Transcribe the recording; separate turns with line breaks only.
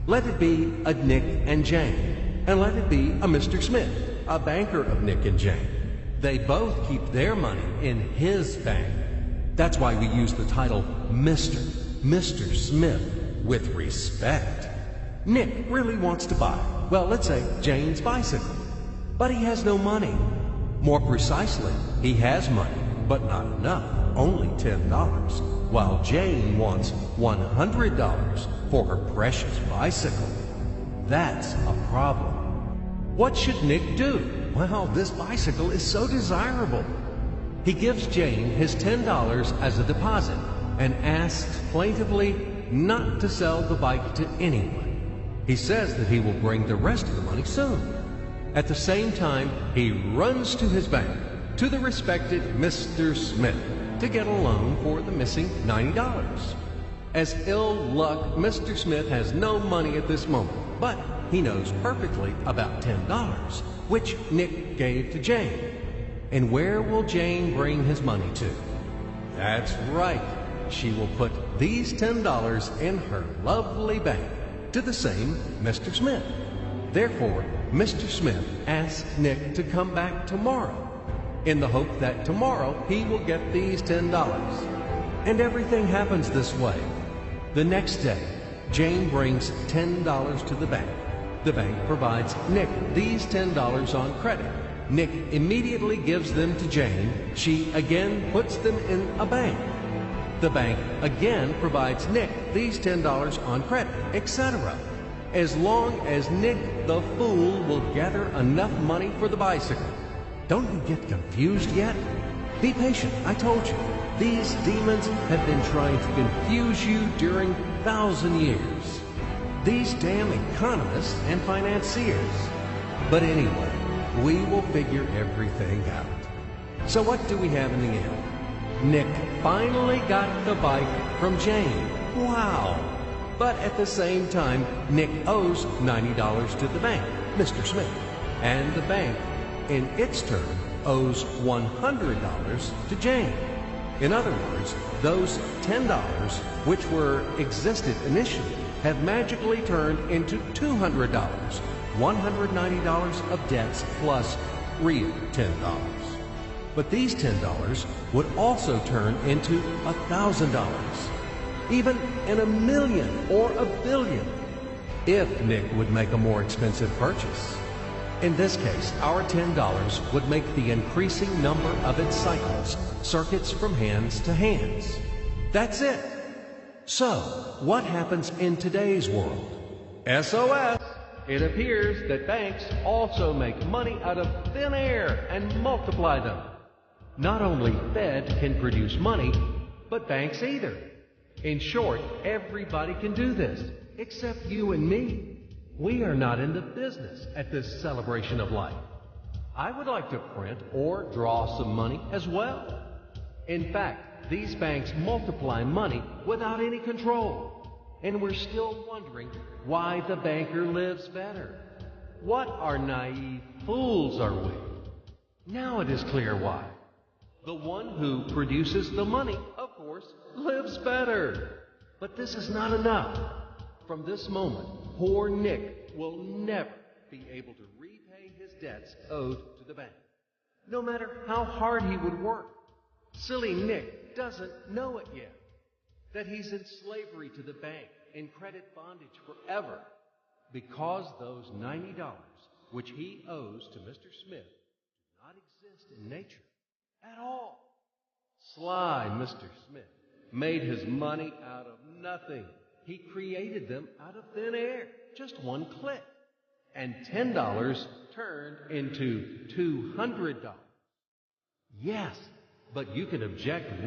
Let it be a Nick and Jane, and let it be a Mr. Smith, a banker of Nick and Jane. They both keep their money in his bank. That's why we use the title Mr. Smith with respect. Nick really wants to buy, well, let's say Jane's bicycle, but he has no money. More precisely, he has money, but not enough, only $10, while Jane wants $100 for her precious bicycle. That's a problem. What should Nick do? Well, this bicycle is so desirable. He gives Jane his $10 as a deposit and asks plaintively not to sell the bike to anyone. He says that he will bring the rest of the money soon. At the same time, he runs to his bank, to the respected Mr. Smith, to get a loan for the missing $90. As ill luck, Mr. Smith has no money at this moment, but he knows perfectly about $10, which Nick gave to Jane. And where will Jane bring his money to? That's right. She will put these $10 in her lovely bank to the same Mr. Smith. Therefore, Mr. Smith asks Nick to come back tomorrow in the hope that tomorrow he will get these $10. And everything happens this way. The next day, Jane brings $10 to the bank. The bank provides Nick these $10 on credit. Nick immediately gives them to Jane. She again puts them in a bank. The bank again provides Nick these $10 on credit, etc. As long as Nick the fool will gather enough money for the bicycle. Don't you get confused yet? Be patient, I told you. These demons have been trying to confuse you during 1,000 years. These damn economists and financiers. But anyway, we will figure everything out. So what do we have in the end? Nick finally got the bike from Jane. Wow! But at the same time, Nick owes $90 to the bank, Mr. Smith. And the bank, in its turn, owes $100 to Jane. In other words, those $10, which existed initially, have magically turned into $200, $190 of debts plus real $10. But these $10 would also turn into $1,000, even in $1 million or $1 billion, if Nick would make a more expensive purchase. In this case, our $10 would make the increasing number of its cycles, circuits from hands to hands. That's it. So, what happens in today's world? SOS! It appears that banks also make money out of thin air and multiply them. Not only Fed can produce money, but banks either. In short, everybody can do this, except you and me. We are not in the business at this celebration of life. I would like to print or draw some money as well. In fact, these banks multiply money without any control. And we're still wondering why the banker lives better. What are naive fools are we? Now it is clear why. The one who produces the money, of course, lives better. But this is not enough. From this moment, poor Nick will never be able to repay his debts owed to the bank, no matter how hard he would work. Silly Nick doesn't know it yet, that he's in slavery to the bank, in credit bondage forever, because those $90 which he owes to Mr. Smith do not exist in nature at all. Sly Mr. Smith made his money out of nothing. He created them out of thin air, just one click. And $10 turned into $200. Yes, but you can object